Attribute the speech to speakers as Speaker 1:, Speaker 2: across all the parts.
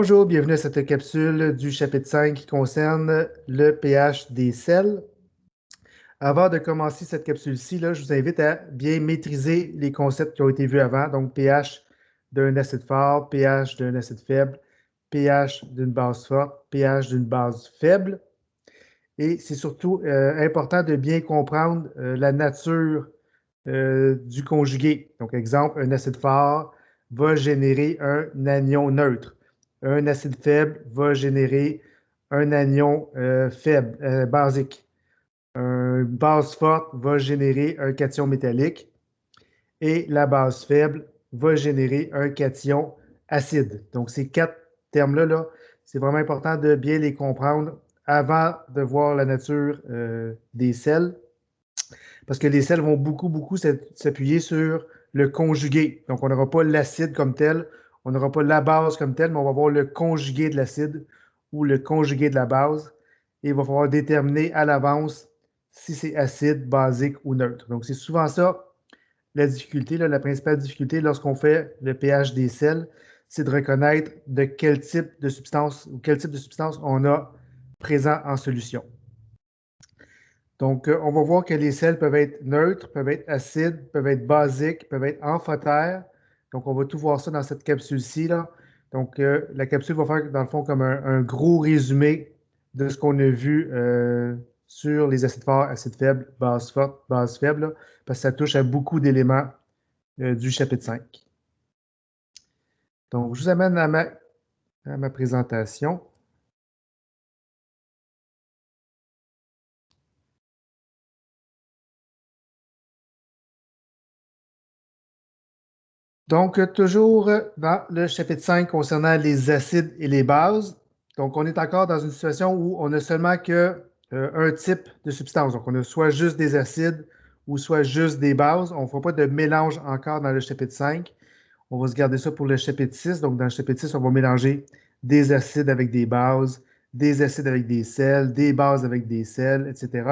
Speaker 1: Bonjour, bienvenue à cette capsule du chapitre 5 qui concerne le pH des sels. Avant de commencer cette capsule-ci, je vous invite à bien maîtriser les concepts qui ont été vus avant, donc pH d'un acide fort, pH d'un acide faible, pH d'une base forte, pH d'une base faible. Et c'est surtout important de bien comprendre la nature du conjugué. Donc, exemple, un acide fort va générer un anion neutre. Un acide faible va générer un anion faible, basique. Une base forte va générer un cation métallique et la base faible va générer un cation acide. Donc, ces quatre termes-là, c'est vraiment important de bien les comprendre avant de voir la nature des sels, parce que les sels vont beaucoup s'appuyer sur le conjugué. Donc, on n'aura pas l'acide comme tel, on n'aura pas la base comme telle, mais on va avoir le conjugué de l'acide ou le conjugué de la base. Et il va falloir déterminer à l'avance si c'est acide, basique ou neutre. Donc, c'est souvent ça la difficulté, la principale difficulté lorsqu'on fait le pH des sels, c'est de reconnaître de quel type de substance ou quel type de substance on a présent en solution. Donc, on va voir que les sels peuvent être neutres, peuvent être acides, peuvent être basiques, peuvent être amphotères. Donc, on va tout voir ça dans cette capsule-ci. Donc, la capsule va faire, dans le fond, comme un gros résumé de ce qu'on a vu sur les acides forts, acides faibles, bases fortes, bases faibles, parce que ça touche à beaucoup d'éléments du chapitre 5. Donc, je vous amène à ma présentation. Donc, toujours dans le chapitre 5 concernant les acides et les bases. Donc, on est encore dans une situation où on n'a seulement un type de substance. Donc, on a soit juste des acides ou soit juste des bases. On ne fera pas de mélange encore dans le chapitre 5. On va se garder ça pour le chapitre 6. Donc, dans le chapitre 6, on va mélanger des acides avec des bases, des acides avec des sels, des bases avec des sels, etc.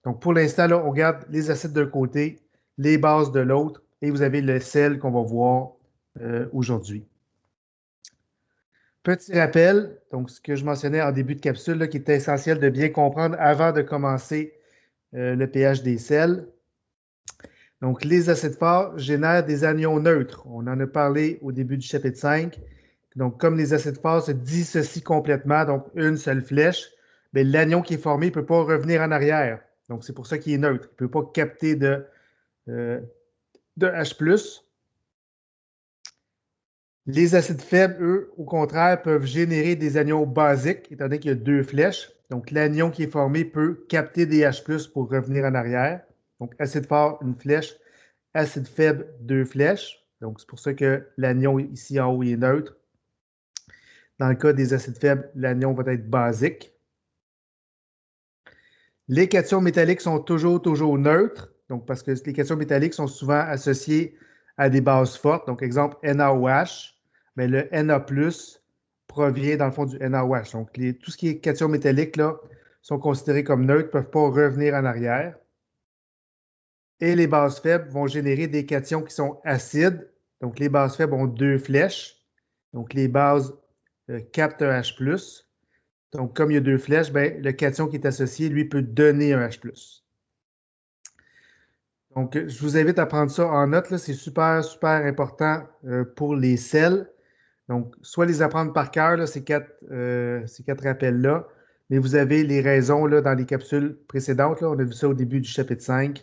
Speaker 1: Donc, pour l'instant, on garde les acides d'un côté, les bases de l'autre, et vous avez le sel qu'on va voir aujourd'hui. Petit rappel, donc ce que je mentionnais en début de capsule, qui est essentiel de bien comprendre avant de commencer le pH des sels. Donc, les acides forts génèrent des anions neutres. On en a parlé au début du chapitre 5. Donc, comme les acides forts se dissocient complètement, donc une seule flèche, bien, l'anion qui est formé ne peut pas revenir en arrière. Donc, c'est pour ça qu'il est neutre. Il ne peut pas capter de H+. Les acides faibles, eux, au contraire, peuvent générer des anions basiques, étant donné qu'il y a deux flèches. Donc, l'anion qui est formé peut capter des H+ pour revenir en arrière. Donc, acide fort, une flèche. Acide faible, deux flèches. Donc, c'est pour ça que l'anion ici en haut est neutre. Dans le cas des acides faibles, l'anion va être basique. Les cations métalliques sont toujours neutres. Donc, parce que les cations métalliques sont souvent associées à des bases fortes. Donc, exemple, NaOH. Mais le Na+, provient dans le fond du NaOH. Donc, tout ce qui est cations métalliques là, sont considérés comme neutres, ne peuvent pas revenir en arrière. Et les bases faibles vont générer des cations qui sont acides. Donc, les bases faibles ont deux flèches. Donc, les bases captent un H+. Donc, comme il y a deux flèches, ben, le cation qui est associé, lui, peut donner un H+. Donc, je vous invite à prendre ça en note. C'est super important pour les sels. Donc, soit les apprendre par cœur, ces quatre rappels-là, mais vous avez les raisons là, dans les capsules précédentes. On a vu ça au début du chapitre 5.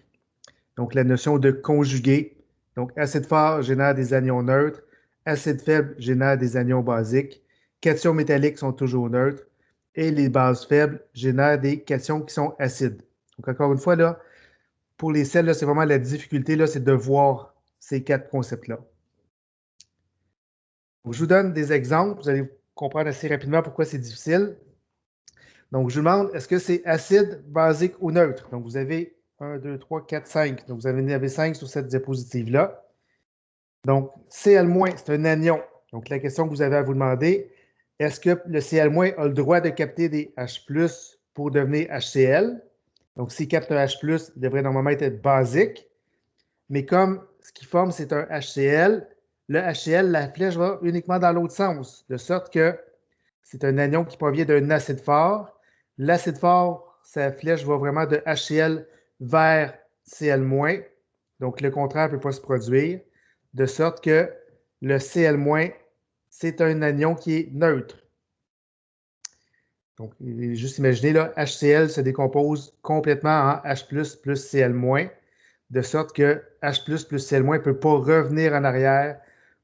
Speaker 1: Donc, la notion de conjugué. Donc, acide fort génère des anions neutres. Acide faible génère des anions basiques. Cations métalliques sont toujours neutres. Et les bases faibles génèrent des cations qui sont acides. Donc, encore une fois, là, pour les sels, c'est vraiment la difficulté, c'est de voir ces quatre concepts-là. Donc, je vous donne des exemples. Vous allez comprendre assez rapidement pourquoi c'est difficile. Donc, je vous demande, est-ce que c'est acide, basique ou neutre? Donc, vous avez 1, 2, 3, 4, 5. Donc, vous en avez 5 sur cette diapositive-là. Donc, Cl-, c'est un anion. Donc, la question que vous avez à vous demander, est-ce que le Cl- a le droit de capter des H+ pour devenir HCl? Donc, s'il capte un H+, il devrait normalement être basique. Mais comme ce qu'il forme, c'est un HCl, le HCl, la flèche va uniquement dans l'autre sens, de sorte que c'est un anion qui provient d'un acide fort. L'acide fort, sa flèche va vraiment de HCl vers Cl-. Donc, le contraire ne peut pas se produire, de sorte que le Cl-, c'est un anion qui est neutre. Donc, juste imaginez, là, HCl se décompose complètement en H+, plus Cl-, de sorte que H+, plus Cl- ne peut pas revenir en arrière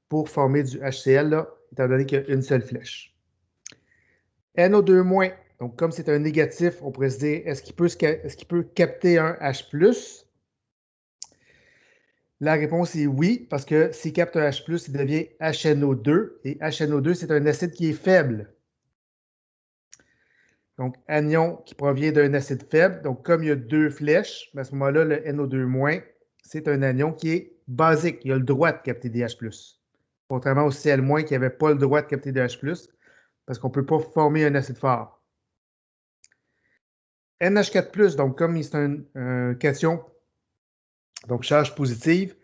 Speaker 1: pour former du HCl, là, étant donné qu'il y a une seule flèche. NO2-, donc comme c'est un négatif, on pourrait se dire, est-ce qu'il peut capter un H+? La réponse est oui, parce que s'il capte un H+, il devient HNO2, et HNO2, c'est un acide qui est faible. Donc, anion qui provient d'un acide faible. Donc, comme il y a deux flèches, à ce moment-là, le NO2-, c'est un anion qui est basique. Il a le droit de capter des H+. Contrairement au Cl- qui n'avait pas le droit de capter des H+, parce qu'on ne peut pas former un acide fort. NH4+, donc comme c'est un cation, donc charge positive,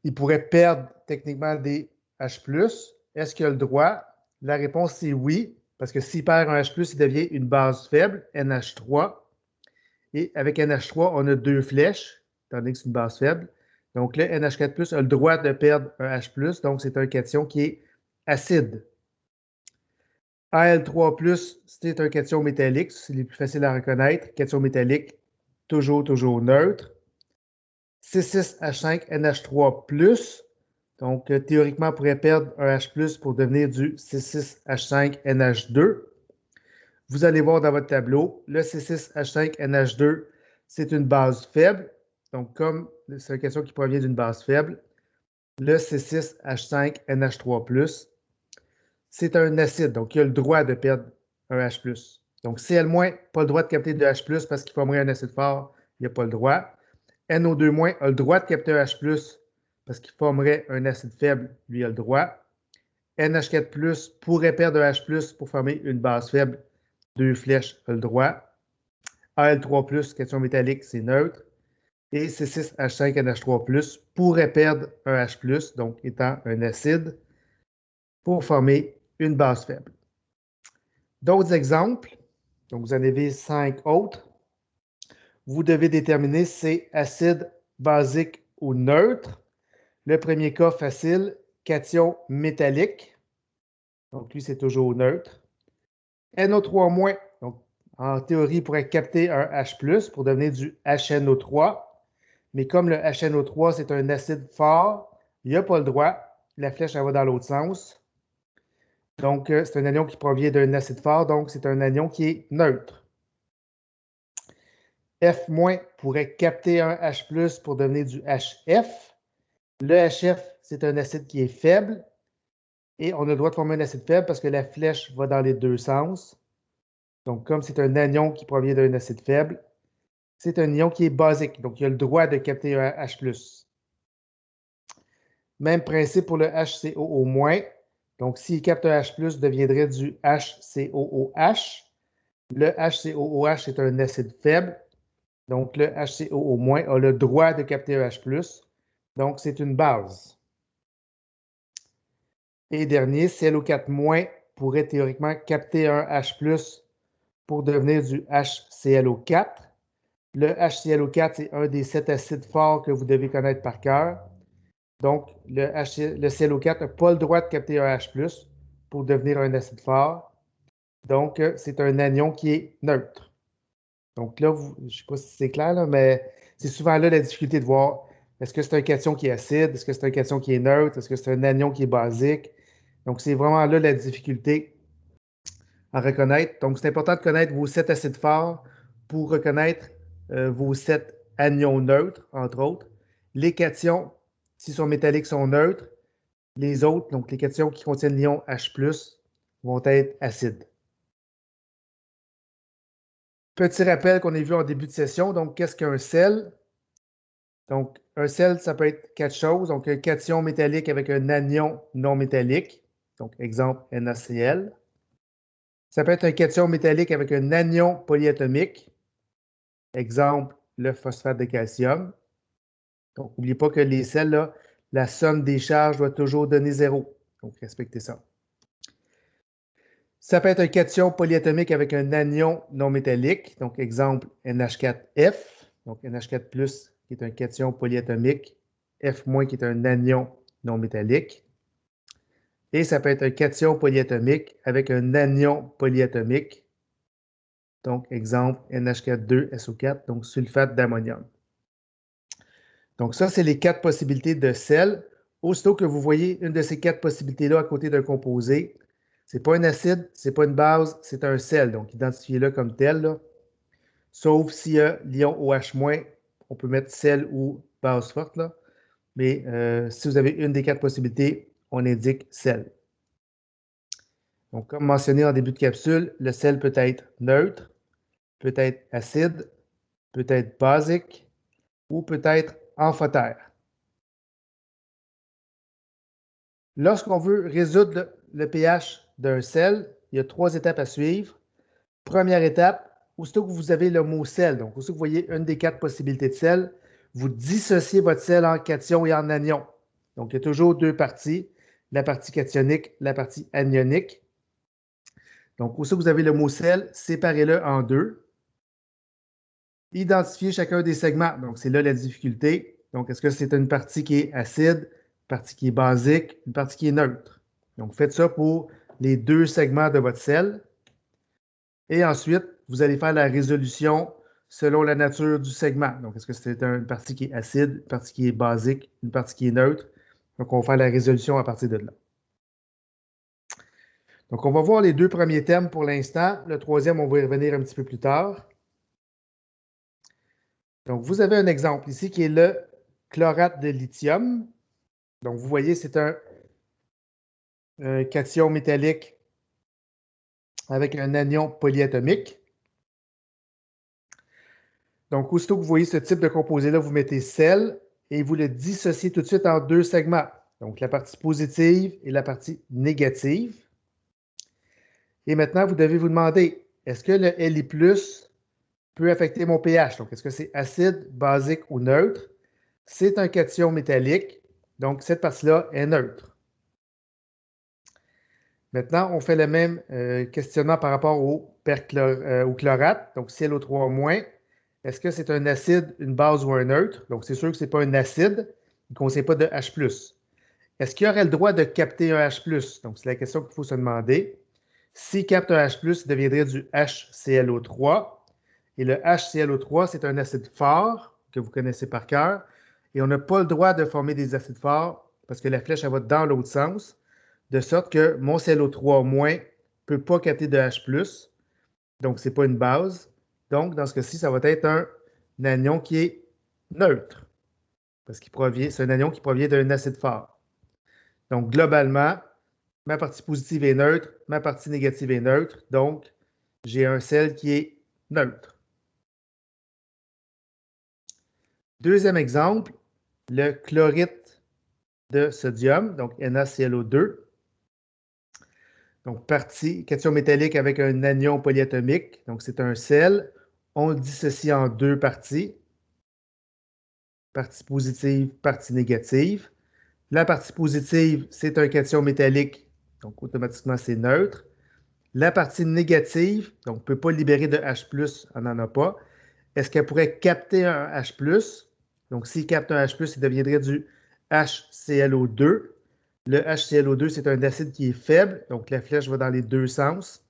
Speaker 1: il pourrait perdre techniquement des H+. Est-ce qu'il a le droit? La réponse est oui, parce que s'il perd un H+, il devient une base faible, NH3. Et avec NH3, on a deux flèches, étant donné que c'est une base faible. Donc le NH4+ a le droit de perdre un H+, donc c'est un cation qui est acide. Al3+, c'est un cation métallique, c'est les plus faciles à reconnaître. Cation métallique, toujours neutre. C6H5NH3+, donc théoriquement, on pourrait perdre un H+, pour devenir du C6H5NH2. Vous allez voir dans votre tableau, le C6H5NH2, c'est une base faible. Donc, comme c'est une question qui provient d'une base faible, le C6H5NH3+, c'est un acide, donc il a le droit de perdre un H+. Donc, Cl-, pas le droit de capter de H+, parce qu'il formerait un acide fort, il n'a pas le droit. NO2- a le droit de capter un H+, parce qu'il formerait un acide faible, lui a le droit. NH4+, pourrait perdre un H+, pour former une base faible, deux flèches, a le droit. Al3+, cation métallique, c'est neutre. Et C6H5NH3+, pourrait perdre un H+, donc étant un acide, pour former une base faible. D'autres exemples, donc vous en avez 5 autres. Vous devez déterminer si c'est acide, basique ou neutre. Le premier cas facile, cation métallique. Donc lui, c'est toujours neutre. NO3-, donc en théorie, il pourrait capter un H+, pour devenir du HNO3. Mais comme le HNO3, c'est un acide fort, il n'a pas le droit. La flèche, elle va dans l'autre sens. Donc, c'est un anion qui provient d'un acide fort, donc c'est un anion qui est neutre. F- pourrait capter un H+, pour devenir du HF. Le HF, c'est un acide qui est faible. Et on a le droit de former un acide faible parce que la flèche va dans les deux sens. Donc, comme c'est un anion qui provient d'un acide faible, c'est un ion qui est basique. Donc, il a le droit de capter un H+. Même principe pour le HCOO-. Donc, s'il capte un H+, deviendrait du HCOOH. Le HCOOH est un acide faible. Donc, le HCOO- a le droit de capter un H+. Donc, c'est une base. Et dernier, ClO4- pourrait théoriquement capter un H+, pour devenir du HClO4. Le HClO4, c'est un des 7 acides forts que vous devez connaître par cœur. Donc, le ClO4 n'a pas le droit de capter un H+, pour devenir un acide fort. Donc, c'est un anion qui est neutre. Donc là, je ne sais pas si c'est clair, là, mais c'est souvent là la difficulté de voir, est-ce que c'est un cation qui est acide, est-ce que c'est un cation qui est neutre, est-ce que c'est un anion qui est basique. Donc, c'est vraiment là la difficulté à reconnaître. Donc, c'est important de connaître vos 7 acides forts pour reconnaître vos 7 anions neutres, entre autres. Les cations, s'ils sont métalliques, sont neutres. Les autres, donc les cations qui contiennent l'ion H+, vont être acides. Petit rappel qu'on a vu en début de session. Donc, qu'est-ce qu'un sel? Donc, un sel, ça peut être quatre choses. Donc, un cation métallique avec un anion non métallique. Donc, exemple, NaCl. Ça peut être un cation métallique avec un anion polyatomique. Exemple, le phosphate de calcium. Donc, n'oubliez pas que les sels, là, la somme des charges doit toujours donner 0. Donc, respectez ça. Ça peut être un cation polyatomique avec un anion non métallique. Donc, exemple, NH4F. Donc, NH4+, qui est un cation polyatomique, F- qui est un anion non métallique. Et ça peut être un cation polyatomique avec un anion polyatomique. Donc, exemple, NH4,2SO4, donc sulfate d'ammonium. Donc, ça, c'est les 4 possibilités de sel. Aussitôt que vous voyez une de ces 4 possibilités-là à côté d'un composé, ce n'est pas un acide, ce n'est pas une base, c'est un sel. Donc, identifiez-le comme tel, là. Sauf s'il y a l'ion OH-, on peut mettre sel ou base forte, là. Mais si vous avez une des 4 possibilités, on indique sel. Donc, comme mentionné en début de capsule, le sel peut être neutre, peut être acide, peut être basique ou peut être amphotère. Lorsqu'on veut résoudre le pH d'un sel, il y a 3 étapes à suivre. Première étape, aussitôt que vous avez le mot sel, donc aussitôt que vous voyez une des 4 possibilités de sel, vous dissociez votre sel en cation et en anion. Donc, il y a toujours 2 parties, la partie cationique, la partie anionique. Donc, aussitôt que vous avez le mot sel, séparez-le en 2. Identifiez chacun des segments. Donc, c'est là la difficulté. Donc, est-ce que c'est une partie qui est acide, une partie qui est basique, une partie qui est neutre? Donc, faites ça pour les 2 segments de votre sel. Et ensuite, vous allez faire la résolution selon la nature du segment. Donc, est-ce que c'est une partie qui est acide, une partie qui est basique, une partie qui est neutre? Donc, on va faire la résolution à partir de là. Donc, on va voir les 2 premiers termes pour l'instant. Le troisième, on va y revenir un petit peu plus tard. Donc, vous avez un exemple ici qui est le chlorate de lithium. Donc, vous voyez, c'est un cation métallique avec un anion polyatomique. Donc, aussitôt que vous voyez ce type de composé-là, vous mettez sel et vous le dissociez tout de suite en 2 segments. Donc, la partie positive et la partie négative. Et maintenant, vous devez vous demander, est-ce que le Li+, peut affecter mon pH? Donc, est-ce que c'est acide, basique ou neutre? C'est un cation métallique, donc cette partie-là est neutre. Maintenant, on fait le même questionnement par rapport au chlorate, donc ClO3-. Est-ce que c'est un acide, une base ou un neutre? Donc, c'est sûr que ce n'est pas un acide, il ne contient pas de H+. Est-ce qu'il aurait le droit de capter un H+? Donc, c'est la question qu'il faut se demander. S'il capte un H+, il deviendrait du HClO3. Et le HClO3, c'est un acide fort que vous connaissez par cœur. Et on n'a pas le droit de former des acides forts parce que la flèche, elle va dans l'autre sens. De sorte que mon ClO3- ne peut pas capter de H+. Donc, ce n'est pas une base. Donc, dans ce cas-ci, ça va être un anion qui est neutre. Parce qu'il provient, c'est un anion qui provient d'un acide fort. Donc, globalement, ma partie positive est neutre, ma partie négative est neutre. Donc, j'ai un sel qui est neutre. Deuxième exemple, le chlorite de sodium, donc NaClO2. Donc, partie cation métallique avec un anion polyatomique. Donc, c'est un sel. On le dissocie en 2 parties. Partie positive, partie négative. La partie positive, c'est un cation métallique. Donc, automatiquement, c'est neutre. La partie négative, donc, on ne peut pas libérer de H+, on n'en a pas. Est-ce qu'elle pourrait capter un H+? Donc, s'il capte un H+, il deviendrait du HClO2. Le HClO2, c'est un acide qui est faible, donc la flèche va dans les 2 sens.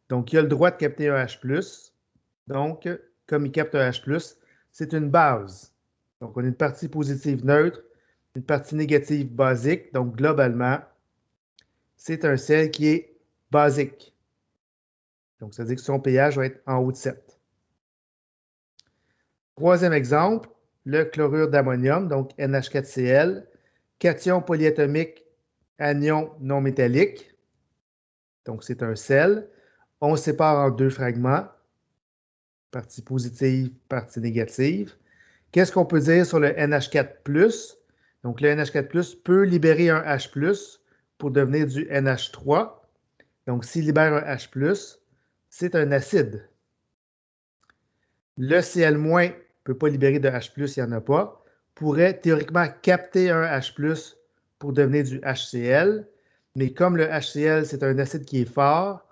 Speaker 1: Donc, il a le droit de capter un H+. Donc, comme il capte un H+, c'est une base. Donc, on a une partie positive neutre, une partie négative basique. Donc, globalement, c'est un sel qui est basique. Donc, ça veut dire que son pH va être en haut de 7. Troisième exemple, le chlorure d'ammonium, donc NH4Cl, cation polyatomique, anion non métallique. Donc, c'est un sel. On sépare en 2 fragments, partie positive, partie négative. Qu'est-ce qu'on peut dire sur le NH4+? Donc, le NH4+, peut libérer un H+, pour devenir du NH3. Donc, s'il libère un H+, c'est un acide. Le Cl- ne peut pas libérer de H+, il n'y en a pas. Pourrait théoriquement capter un H+, pour devenir du HCl. Mais comme le HCl, c'est un acide qui est fort,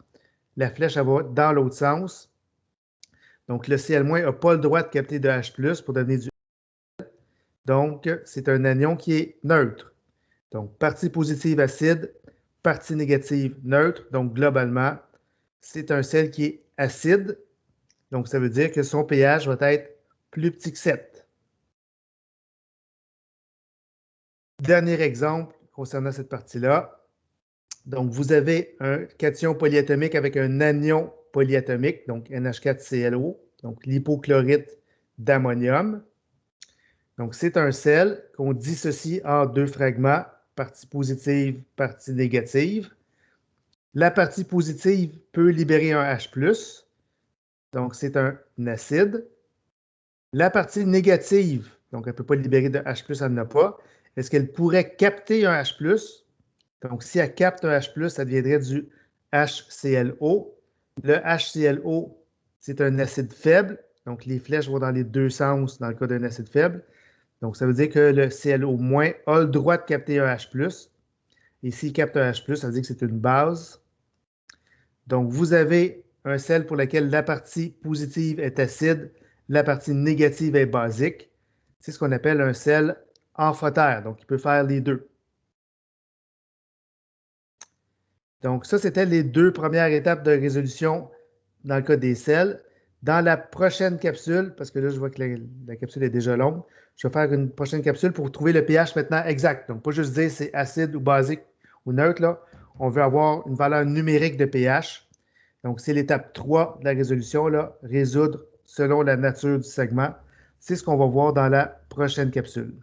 Speaker 1: la flèche elle va dans l'autre sens. Donc, le Cl- n'a pas le droit de capter de H+ pour donner du L. Donc, c'est un anion qui est neutre. Donc, partie positive acide, partie négative neutre. Donc, globalement, c'est un sel qui est acide. Donc, ça veut dire que son pH va être plus petit que 7. Dernier exemple concernant cette partie-là. Donc, vous avez un cation polyatomique avec un anion polyatomique, donc NH4ClO, donc l'hypochlorite d'ammonium. Donc, c'est un sel qu'on dissocie en deux fragments, partie positive, partie négative. La partie positive peut libérer un H+, donc c'est un acide. La partie négative, donc elle ne peut pas libérer de H+, elle n'en a pas. Est-ce qu'elle pourrait capter un H+? Donc, si elle capte un H+, ça deviendrait du HClO. Le HClO, c'est un acide faible. Donc, les flèches vont dans les deux sens dans le cas d'un acide faible. Donc, ça veut dire que le ClO- a le droit de capter un H+. Et s'il capte un H+, ça veut dire que c'est une base. Donc, vous avez un sel pour lequel la partie positive est acide, la partie négative est basique. C'est ce qu'on appelle un sel amphotère. Donc, il peut faire les deux. Donc, ça, c'était les deux premières étapes de résolution dans le cas des sels. Dans la prochaine capsule, parce que là, je vois que la capsule est déjà longue, je vais faire une prochaine capsule pour trouver le pH maintenant exact. Donc, pas juste dire c'est acide ou basique ou neutre, là. On veut avoir une valeur numérique de pH. Donc, c'est l'étape 3 de la résolution, là, résoudre selon la nature du segment. C'est ce qu'on va voir dans la prochaine capsule.